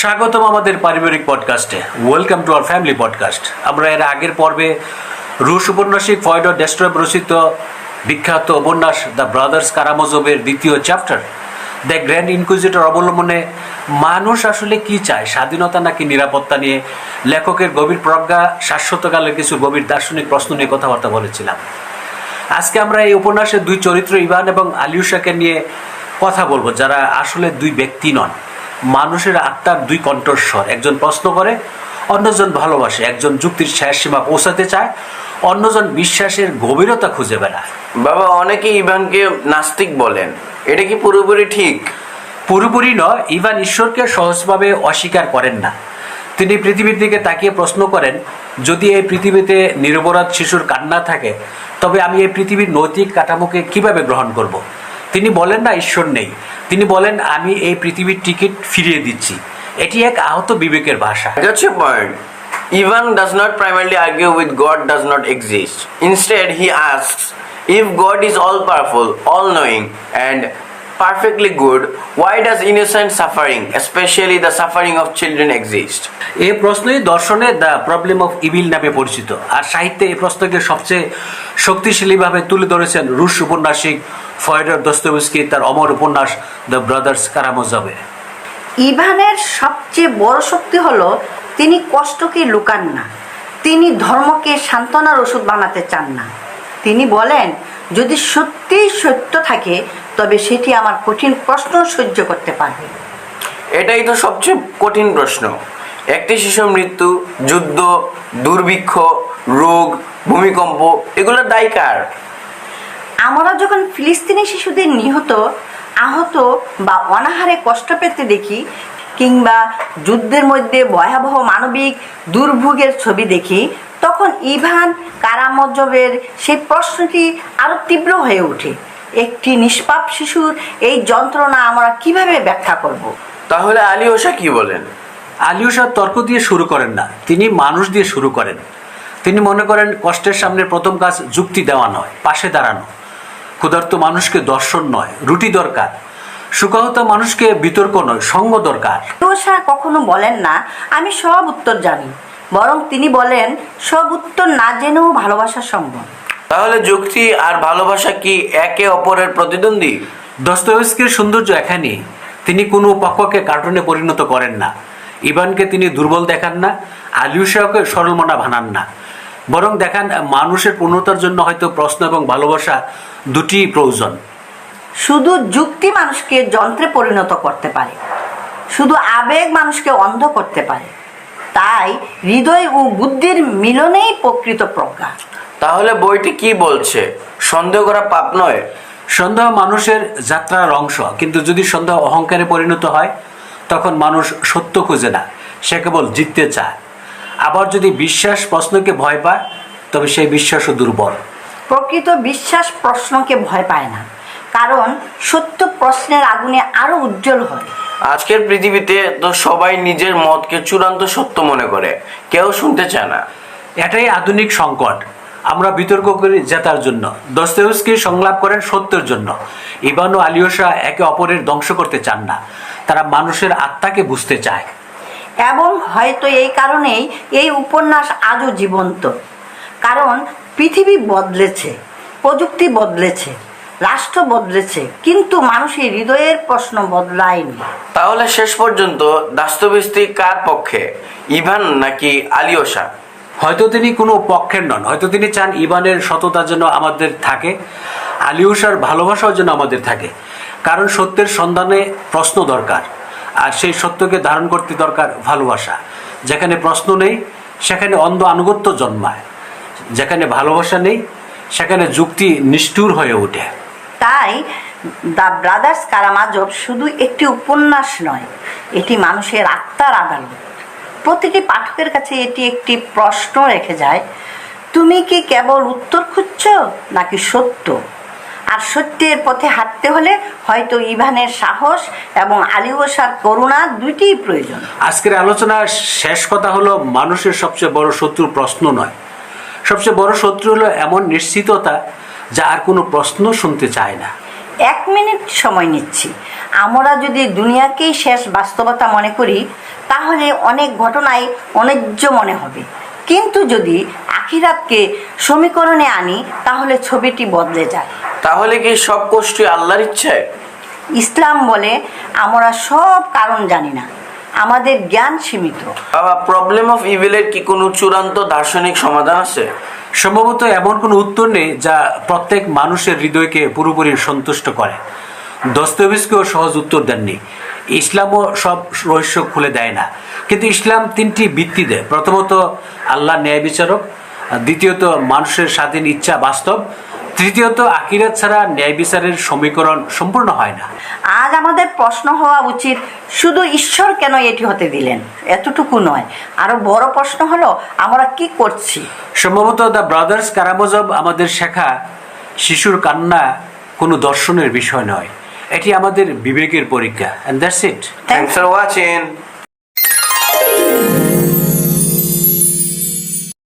স্বাগতম আমাদের পারিবারিক পডকাস্টে। Welcome to our family podcast. আমরা এর আগের পর্বে রুশ উপন্যাসিক ফিওদর দস্তয়েভস্কি রচিত বিখ্যাত উপন্যাস দ্য ব্রাদার্স কারামাজোভের দ্বিতীয় চ্যাপ্টার দ্য গ্র্যান্ড ইনকুইজিটর অবলম্বনে মানুষ আসলে কি চায়, স্বাধীনতা নাকি নিরাপত্তা নিয়ে লেখকের গভীর প্রজ্ঞা, শাশ্বতকালের কিছু গভীর দার্শনিক প্রশ্ন নিয়ে কথাবার্তা বলেছিলাম। আজকে আমরা এই উপন্যাসের দুই চরিত্র ইভান এবং আলিউশাকে নিয়ে কথা বলবো, যারা আসলে দুই ব্যক্তি নন, মানুষের আত্মার দুই কণ্ঠস্বর। একজন প্রশ্ন করে, অন্যজন ভালোবাসে। একজন যুক্তির শেষ সীমা পৌঁছাতে চায়, অন্যজন বিশ্বাসের গভীরতা খুঁজে বেড়ায়। বাবা, অনেকে ইভানকে নাস্তিক বলেন, এটা কি পুরোপুরি ঠিক? পুরোপুরি নয়। ইভান ঈশ্বরকে সহজভাবে অস্বীকার করেন না। তিনি পৃথিবীর দিকে তাকিয়ে প্রশ্ন করেন, যদি এই পৃথিবীতে নিরপরাধ শিশুর কান্না থাকে, তবে আমি এই পৃথিবীর নৈতিক কাঠামোকে কিভাবে গ্রহণ করব। তিনি বলেন না ঈশ্বর নেই, তিনি বলেন আমি এই পৃথিবীর টিকিট ফিরিয়ে দিচ্ছি। এটি এক আহত বিবেকের ভাষা। That's your point. Ivan does not primarily argue with God does not exist. Instead, he asks, if God is all-powerful, all-knowing, and perfectly good, why does innocent suffering, especially the suffering of children, exist? এই প্রশ্নই দর্শনে the problem of evil নামে পরিচিত। আর সাহিত্যে এই প্রশ্নকে সবচেয়ে শক্তিশালীভাবে তুলে ধরেছেন রুশ উপন্যাসিক ফিওদর দস্তয়েভস্কি তার অমর উপন্যাস দ্য ব্রাদার্স কারামাজোভে। ইভানের সবচেয়ে বড় শক্তি হলো তিনি কষ্টকে লুকান না, তিনি ধর্মকে সান্ত্বনার ওষুধ বানাতে চান না। তিনি বলেন, যদি সত্যিই সত্য থাকে তবে সেটি আমার কঠিন প্রশ্ন সহ্য করতে পারবে। এটাই তো সবচেয়ে কঠিন প্রশ্ন। একটি শিশুর মৃত্যু, যুদ্ধ, দুর্ভিক্ষ, রোগ, ভূমিকম্প, এগুলোর দায় কার? আমরা যখন ফিলিস্তিনি শিশুদের নিহত, আহত বা অনাহারে কষ্ট পেতে দেখি, কিংবা যুদ্ধের মধ্যে ভয়াবহ মানবিক দুর্ভোগের ছবি দেখি, তখন ইভান কারামাজোভের সেই প্রশ্নটি আরও তীব্র হয়ে ওঠে। একটি নিষ্পাপ শিশুর এই যন্ত্রণা আমরা কিভাবে ব্যাখ্যা করব? তাহলে আলিউশা কি বলেন? আলিউশা তর্ক দিয়ে শুরু করেন না, তিনি মানুষ দিয়ে শুরু করেন। তিনি মনে করেন কষ্টের সামনে প্রথম কাজ যুক্তি দেওয়া নয়, পাশে দাঁড়ানো। ক্ষুধার্ত মানুষকে দর্শন নয়, রুটি দরকার। সুখাহত মানুষকে বিতর্ক নয়, সঙ্গ দরকার। আলিউশা কখনো বলেন না আমি সব উত্তর জানি, বরং তিনি বলেন সব উত্তর না জেনেও ভালোবাসা সম্ভব। তাহলে যুক্তি আর ভালোবাসা কি একে অপরের প্রতিদ্বন্দ্বী? দস্তয়েভস্কির সৌন্দর্য এখানেই। তিনি কোনো পক্ষকে কার্টুনে পরিণত করেন না। ইভানকে তিনি দুর্বল দেখান না, আলিউশাকে সরলমনা বানান না, বরং দেখান মানুষের পূর্ণতার জন্য হয়তো প্রশ্ন এবং ভালোবাসা দুটি প্রয়োজন। শুধু যুক্তি মানুষকে যন্ত্রে পরিণত করতে পারে, শুধু আবেগ মানুষকে অন্ধ করতে পারে। তাই হৃদয় ও বুদ্ধির মিলনেই প্রকৃত প্রজ্ঞা। তাহলে বইটি কি বলছে? সন্দেহ করা পাপ নয়? সন্দেহ মানুষের যাত্রার অংশ, কিন্তু যদি সন্দেহ অহংকারে পরিণত হয়, তখন মানুষ সত্য খুঁজে না, সে কেবল জিততে চায়। আবার যদি বিশ্বাস প্রশ্নকে ভয় পায়, তবে সেই বিশ্বাসও দুর্বল। প্রকৃত বিশ্বাস প্রশ্নকে ভয় পায় না, কারণ সত্য প্রশ্নের আগুনে আরো উজ্জ্বল হয়। আজকের পৃথিবীতে তো সবাই নিজের মতকে চূড়ান্ত সত্য মনে করে, কেউ শুনতে চায় না। এটাই আধুনিক সংকট। আমরা বিতর্ক করি জেতার জন্য, দস্তয়েভস্কি সংলাপ করেন সত্যের জন্য। ইভান ও আলিউশা একে অপরের ধ্বংস করতে চান না, তারা মানুষের আত্মাকে বুঝতে চায়। এবং হয়তো এই কারণেই এই উপন্যাস আজও জীবন্ত, কারণ পৃথিবী বদলেছে, প্রযুক্তি বদলেছে, রাষ্ট্র বদলেছে, কিন্তু মানুষের হৃদয়ের প্রশ্ন বদলায়নি। তাহলে শেষ পর্যন্ত দস্তয়েভস্কি কার পক্ষে, ইভান নাকি আলিউশা? হয়তো তিনি কোনো পক্ষের নন, হয়তো তিনি চান ইভানের সততা যেন আমাদের থাকে, আলিউশার ভালোবাসাও যেন আমাদের থাকে। কারণ সত্যের সন্ধানে প্রশ্ন দরকার, আর সেই সত্যকে ধারণ করতে দরকার ভালোবাসা। যেখানে প্রশ্ন নেই সেখানে অন্ধ আনুগত্য জন্মায়, যেখানে ভালোবাসা নেই সেখানে যুক্তি নিষ্ঠুর হয়ে ওঠে। তাই দ্য ব্রাদার্স কারামাজোভ শুধু একটি উপন্যাস নয়, এটি মানুষের আত্মার আদালত। প্রতিটি পাঠকের কাছে এটি একটি প্রশ্ন রেখে যায়, তুমি কি কেবল উত্তর খুঁজছ নাকি সত্য? আর সত্যের পথে হাঁটতে হলে হয়তো ইভানের সাহস এবং আলিউশার করুণা দুইটিই প্রয়োজন। আজকের আলোচনার শেষ কথা হলো, মানুষের সবচেয়ে বড় শত্রু প্রশ্ন নয়, সবচেয়ে বড় শত্রু হলো এমন নিশ্চিততা যা আর কোনো প্রশ্ন শুনতে চায় না। 1 মিনিট সময় নিচ্ছি। আমরা যদি দুনিয়াকেই শেষ বাস্তবতা মনে করি তাহলে অনেক ঘটনাই অন্যায্য মনে হবে, কিন্তু যদি আখিরাতকে সমীকরণে আনি তাহলে ছবিটি বদলে যায়। তাহলে কি সব কষ্টই আল্লাহর ইচ্ছায়? ইসলাম বলে আমরা সব কারণ জানি না, আমাদের জ্ঞান সীমিত। বাবা, প্রবলেম অফ ইভিলের কি কোনো চূড়ান্ত দার্শনিক সমাধান আছে? সম্ভবত এমন কোনো উত্তর নেই যা প্রত্যেক মানুষের হৃদয়কে পুরোপুরি সন্তুষ্ট করে। দস্তয়েভস্কিও সহজ উত্তর দেননি। ইসলামও সব রহস্য খুলে দেয় না, কিন্তু ইসলাম 3টি ভিত্তি দেয়। প্রথমত আল্লাহ ন্যায় বিচারক, দ্বিতীয়ত মানুষের স্বাধীন ইচ্ছা বাস্তব, তৃতীয়ত আখিরাত ছাড়া ন্যায় বিচারের সমীকরণ সম্পূর্ণ হয় না। আজ আমাদের প্রশ্ন হওয়া উচিত শুধু ঈশ্বর কেন এটি হতে দিলেন, এতটুকু নয়। আরো বড় প্রশ্ন হলো আমরা কি করছি। সম্ভবত দ্য ব্রাদার্স কারামাজভ আমাদের শেখা শিশুর কান্না কোনো দর্শনের বিষয় নয়, এটি আমাদের বিবেকের পরীক্ষা। And that's it. Thanks for watching.